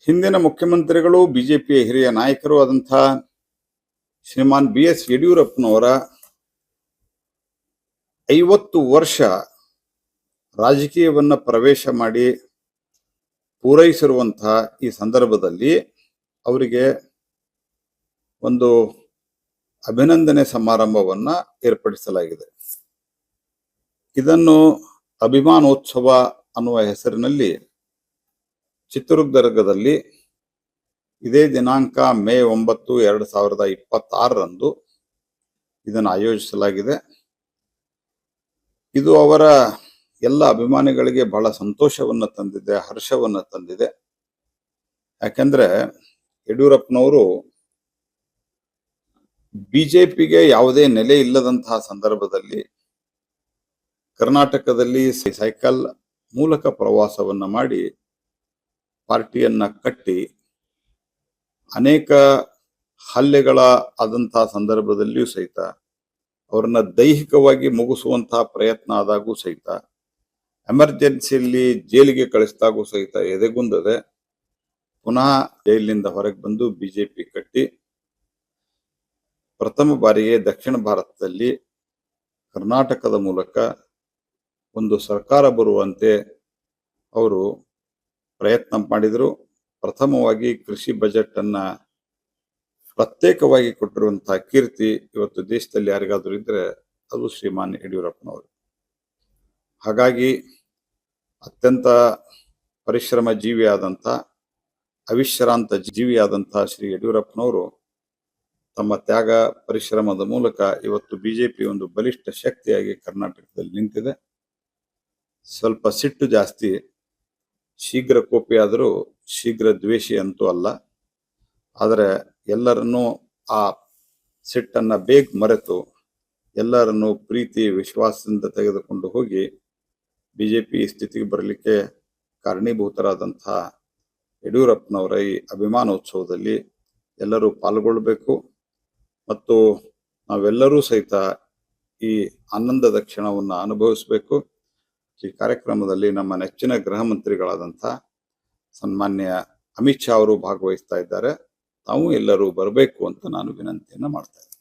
ಹಿಂದಿನ ಮುಖ್ಯಮಂತ್ರಿಗಳು ಬಿಜೆಪಿಯ ಹಿರಿಯ ನಾಯಕರು ಆದಂಥ ಶ್ರೀಮಾನ್ BS ಯಡಿಯೂರಪ್ಪನವರ 50 ವರ್ಷ ರಾಜಕೀಯವನ್ನ ಪ್ರವೇಶ ಮಾಡಿ ಪೂರೈಸಿರುವಂತಹ ಈ ಸಂದರ್ಭದಲ್ಲಿ ಅವರಿಗೆ ಒಂದು ಅಭಿನಂದನೆ ಸಮಾರಂಭವನ್ನ ಏರ್ಪಡಿಸಲಾಗಿದೆ. ಇದನ್ನು ಅಭಿಮಾನೋತ್ಸವ ಅನ್ನುವ ಹೆಸರಿನಲ್ಲಿ ಚಿತ್ರದುರ್ಗದಲ್ಲಿ ಇದೇ ದಿನಾಂಕ ಮೇ 9, 2026 ಇದನ್ನು ಆಯೋಜಿಸಲಾಗಿದೆ. ಇದು ಅವರ ಎಲ್ಲ ಅಭಿಮಾನಿಗಳಿಗೆ ಬಹಳ ಸಂತೋಷವನ್ನು ತಂದಿದೆ, ಹರ್ಷವನ್ನು ತಂದಿದೆ. ಯಾಕೆಂದ್ರೆ ಯಡಿಯೂರಪ್ಪನವರು ಬಿಜೆಪಿಗೆ ಯಾವುದೇ ನೆಲೆ ಇಲ್ಲದಂತಹ ಸಂದರ್ಭದಲ್ಲಿ ಕರ್ನಾಟಕದಲ್ಲಿ ಸೈಕಲ್ ಮೂಲಕ ಪ್ರವಾಸವನ್ನ ಮಾಡಿ ಪಾರ್ಟಿಯನ್ನ ಕಟ್ಟಿ ಅನೇಕ ಹಲ್ಲೆಗಳ ಆದಂತಹ ಸಂದರ್ಭದಲ್ಲಿಯೂ ಸಹಿತ ಅವರನ್ನ ದೈಹಿಕವಾಗಿ ಮುಗಿಸುವಂತಹ ಪ್ರಯತ್ನ ಆದಾಗೂ ಸಹಿತ ಎಮರ್ಜೆನ್ಸಿಯಲ್ಲಿ ಜೈಲಿಗೆ ಕಳಿಸಿದಾಗೂ ಸಹಿತ ಎದೆಗುಂದದೆ ಪುನಃ ಜೈಲಿನಿಂದ ಹೊರಗೆ ಬಂದು ಬಿಜೆಪಿ ಕಟ್ಟಿ ಪ್ರಥಮ ಬಾರಿಗೆ ದಕ್ಷಿಣ ಭಾರತದಲ್ಲಿ ಕರ್ನಾಟಕದ ಮೂಲಕ ಒಂದು ಸರ್ಕಾರ ಬರುವಂತೆ ಅವರು ಪ್ರಯತ್ನ ಮಾಡಿದರು. ಪ್ರಥಮವಾಗಿ ಕೃಷಿ ಬಜೆಟ್ ಅನ್ನ ಪ್ರತ್ಯೇಕವಾಗಿ ಕೊಟ್ಟಿರುವಂತಹ ಕೀರ್ತಿ ಇವತ್ತು ದೇಶದಲ್ಲಿ ಯಾರಿಗಾದ್ರೂ ಇದ್ರೆ ಅದು ಶ್ರೀಮಾನ್ ಯಡಿಯೂರಪ್ಪನವರು. ಹಾಗಾಗಿ ಅತ್ಯಂತ ಪರಿಶ್ರಮ ಜೀವಿಯಾದಂಥ ಅವಿಶ್ರಾಂತ ಜೀವಿಯಾದಂಥ ಶ್ರೀ ಯಡಿಯೂರಪ್ಪನವರು ತಮ್ಮ ತ್ಯಾಗ ಪರಿಶ್ರಮದ ಮೂಲಕ ಇವತ್ತು ಬಿಜೆಪಿ ಒಂದು ಬಲಿಷ್ಠ ಶಕ್ತಿಯಾಗಿ ಕರ್ನಾಟಕದಲ್ಲಿ ನಿಂತಿದೆ. ಸ್ವಲ್ಪ ಸಿಟ್ಟು ಜಾಸ್ತಿ, ಶೀಘ್ರ ಕೋಪಿಯಾದರೂ ಶೀಘ್ರ ದ್ವೇಷಿ ಅಂತೂ ಅಲ್ಲ. ಆದರೆ ಎಲ್ಲರನ್ನೂ ಆ ಸಿಟ್ಟನ್ನ ಬೇಗ ಮರೆತು ಎಲ್ಲರನ್ನೂ ಪ್ರೀತಿ ವಿಶ್ವಾಸದಿಂದ ತೆಗೆದುಕೊಂಡು ಹೋಗಿ ಬಿಜೆಪಿ ಸ್ಥಿತಿಗೆ ಬರಲಿಕ್ಕೆ ಕಾರಣೀಭೂತರಾದಂತಹ ಯಡಿಯೂರಪ್ಪನವರ ಈ ಅಭಿಮಾನೋತ್ಸವದಲ್ಲಿ ಎಲ್ಲರೂ ಪಾಲ್ಗೊಳ್ಬೇಕು ಮತ್ತು ನಾವೆಲ್ಲರೂ ಸಹಿತ ಈ ಆನಂದದ ಕ್ಷಣವನ್ನು ಅನುಭವಿಸಬೇಕು. ಈ ಕಾರ್ಯಕ್ರಮದಲ್ಲಿ ನಮ್ಮ ನೆಚ್ಚಿನ ಗೃಹ ಮಂತ್ರಿಗಳಾದಂಥ ಸನ್ಮಾನ್ಯ ಅಮಿತ್ ಶಾ ಅವರು ಭಾಗವಹಿಸ್ತಾ ಇದ್ದಾರೆ. ತಾವು ಎಲ್ಲರೂ ಬರಬೇಕು ಅಂತ ನಾನು ವಿನಂತಿಯನ್ನು ಮಾಡ್ತಾ ಇದ್ದೇನೆ.